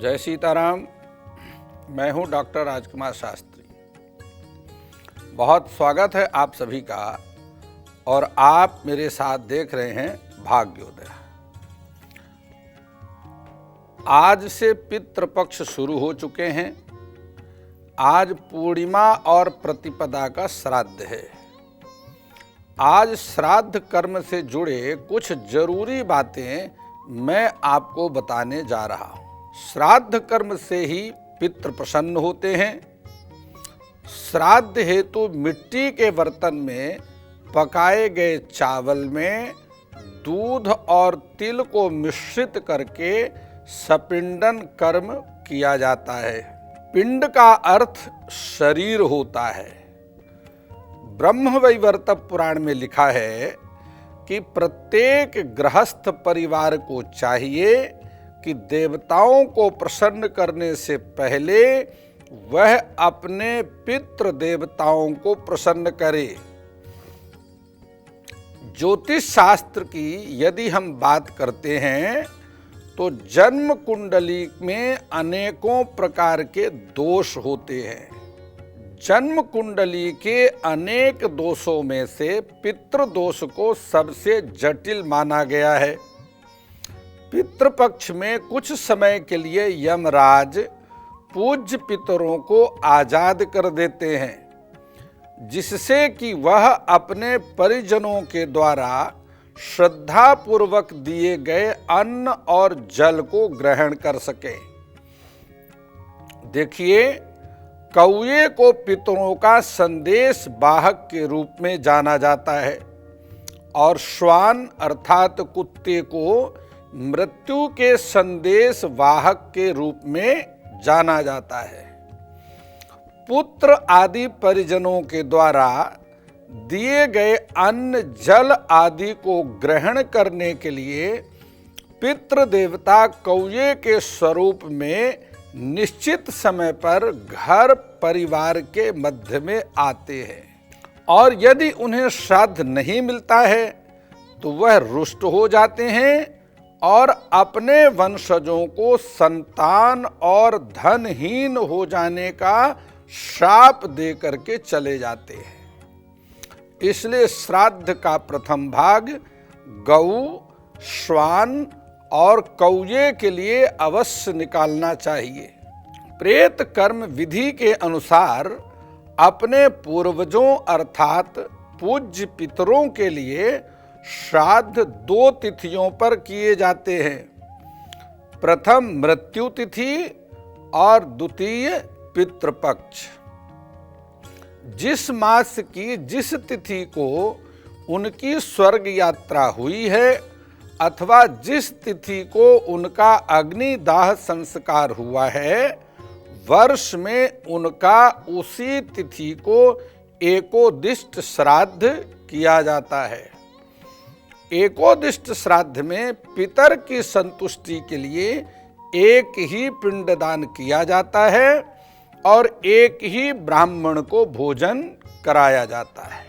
जय सीताराम। मैं हूं डॉक्टर राजकुमार शास्त्री। बहुत स्वागत है आप सभी का और आप मेरे साथ देख रहे हैं भाग्योदय। आज से पितृपक्ष शुरू हो चुके हैं। आज पूर्णिमा और प्रतिपदा का श्राद्ध है। आज श्राद्ध कर्म से जुड़े कुछ जरूरी बातें मैं आपको बताने जा रहा हूं। श्राद्ध कर्म से ही पितृ प्रसन्न होते हैं। श्राद्ध हेतु मिट्टी के बर्तन में पकाए गए चावल में दूध और तिल को मिश्रित करके सपिंडन कर्म किया जाता है। पिंड का अर्थ शरीर होता है। ब्रह्मवैवर्त पुराण में लिखा है कि प्रत्येक गृहस्थ परिवार को चाहिए कि देवताओं को प्रसन्न करने से पहले वह अपने पितृ देवताओं को प्रसन्न करे। ज्योतिष शास्त्र की यदि हम बात करते हैं तो जन्म कुंडली में अनेकों प्रकार के दोष होते हैं। जन्म कुंडली के अनेक दोषों में से पितृ दोष को सबसे जटिल माना गया है। पितृपक्ष में कुछ समय के लिए यमराज पूज्य पितरों को आजाद कर देते हैं, जिससे कि वह अपने परिजनों के द्वारा श्रद्धा पूर्वक दिए गए अन्न और जल को ग्रहण कर सके। देखिए, कौए को पितरों का संदेश वाहक के रूप में जाना जाता है और श्वान अर्थात कुत्ते को मृत्यु के संदेश वाहक के रूप में जाना जाता है। पुत्र आदि परिजनों के द्वारा दिए गए अन्न जल आदि को ग्रहण करने के लिए पितृ देवता कौए के स्वरूप में निश्चित समय पर घर परिवार के मध्य में आते हैं और यदि उन्हें श्राद्ध नहीं मिलता है तो वह रुष्ट हो जाते हैं और अपने वंशजों को संतान और धनहीन हो जाने का श्राप दे करके चले जाते हैं। इसलिए श्राद्ध का प्रथम भाग गऊ, श्वान और कौए के लिए अवश्य निकालना चाहिए। प्रेत कर्म विधि के अनुसार अपने पूर्वजों अर्थात पूज्य पितरों के लिए श्राद्ध 2 तिथियों पर किए जाते हैं। प्रथम मृत्यु तिथि और द्वितीय पितृपक्ष। जिस मास की जिस तिथि को उनकी स्वर्ग यात्रा हुई है अथवा जिस तिथि को उनका अग्निदाह संस्कार हुआ है, वर्ष में उनका उसी तिथि को एकोदिष्ट श्राद्ध किया जाता है। एकोदिष्ट श्राद्ध में पितर की संतुष्टि के लिए एक ही पिंडदान किया जाता है और एक ही ब्राह्मण को भोजन कराया जाता है।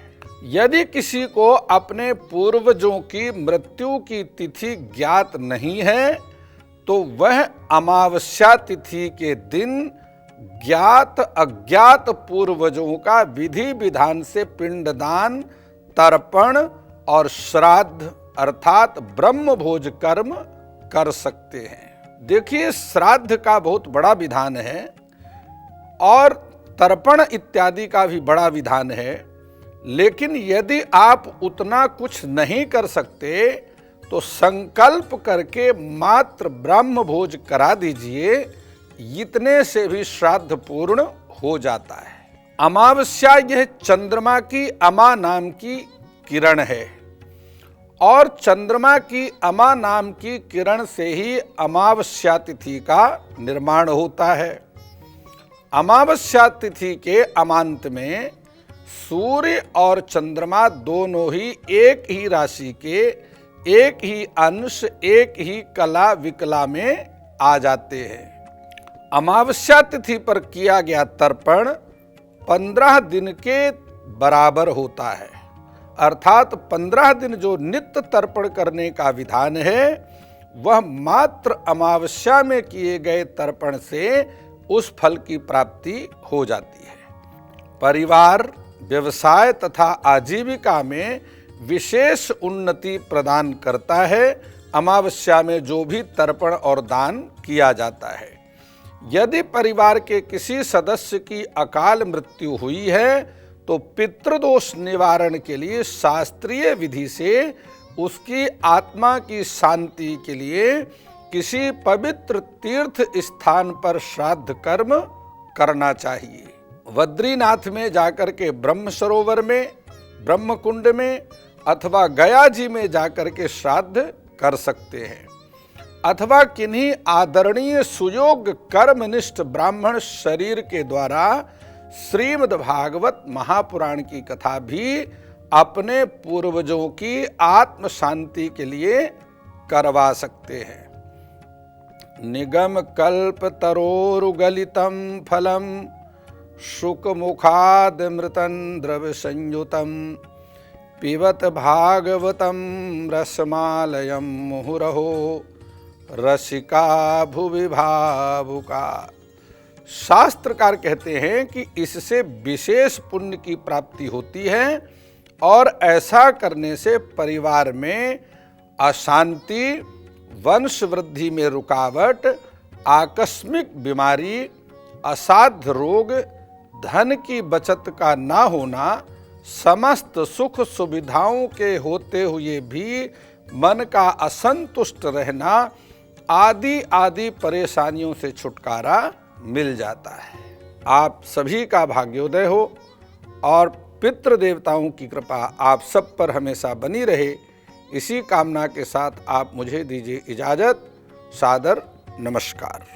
यदि किसी को अपने पूर्वजों की मृत्यु की तिथि ज्ञात नहीं है तो वह अमावस्या तिथि के दिन ज्ञात अज्ञात पूर्वजों का विधि विधान से पिंडदान, तर्पण और श्राद्ध अर्थात ब्रह्म भोज कर्म कर सकते हैं। देखिए, श्राद्ध का बहुत बड़ा विधान है और तर्पण इत्यादि का भी बड़ा विधान है, लेकिन यदि आप उतना कुछ नहीं कर सकते तो संकल्प करके मात्र ब्रह्म भोज करा दीजिए। इतने से भी श्राद्ध पूर्ण हो जाता है। अमावस्या यह चंद्रमा की अमा नाम की किरण है और चंद्रमा की अमा नाम की किरण से ही अमावस्या तिथि का निर्माण होता है। अमावस्या तिथि के अमांत में सूर्य और चंद्रमा दोनों ही एक ही राशि के एक ही अंश एक ही कला विकला में आ जाते हैं। अमावस्या तिथि पर किया गया तर्पण 15 दिन के बराबर होता है, अर्थात 15 दिन जो नित्य तर्पण करने का विधान है वह मात्र अमावस्या में किए गए तर्पण से उस फल की प्राप्ति हो जाती है। परिवार, व्यवसाय तथा आजीविका में विशेष उन्नति प्रदान करता है अमावस्या में जो भी तर्पण और दान किया जाता है। यदि परिवार के किसी सदस्य की अकाल मृत्यु हुई है तो पितृदोष निवारण के लिए शास्त्रीय विधि से उसकी आत्मा की शांति के लिए किसी पवित्र तीर्थ स्थान पर श्राद्ध कर्म करना चाहिए। बद्रीनाथ में जाकर के ब्रह्म सरोवर में, ब्रह्म कुंड में अथवा गया जी में जाकर के श्राद्ध कर सकते हैं, अथवा किन्हीं आदरणीय सुयोग कर्मनिष्ठ ब्राह्मण शरीर के द्वारा श्रीमद् भागवत महापुराण की कथा भी अपने पूर्वजों की आत्म शांति के लिए करवा सकते हैं। निगम कल्प तरोरुगलितम फलम शुकमुखादमृतं द्रव संयुतम पिबत भागवतम रसमालयम मुहुरहो रसिका भुवि भावुका। शास्त्रकार कहते हैं कि इससे विशेष पुण्य की प्राप्ति होती है और ऐसा करने से परिवार में अशांति, वंश वृद्धि में रुकावट, आकस्मिक बीमारी, असाध्य रोग, धन की बचत का ना होना, समस्त सुख सुविधाओं के होते हुए भी मन का असंतुष्ट रहना आदि आदि परेशानियों से छुटकारा मिल जाता है। आप सभी का भाग्योदय हो और पितृ देवताओं की कृपा आप सब पर हमेशा बनी रहे, इसी कामना के साथ आप मुझे दीजिए इजाज़त। सादर नमस्कार।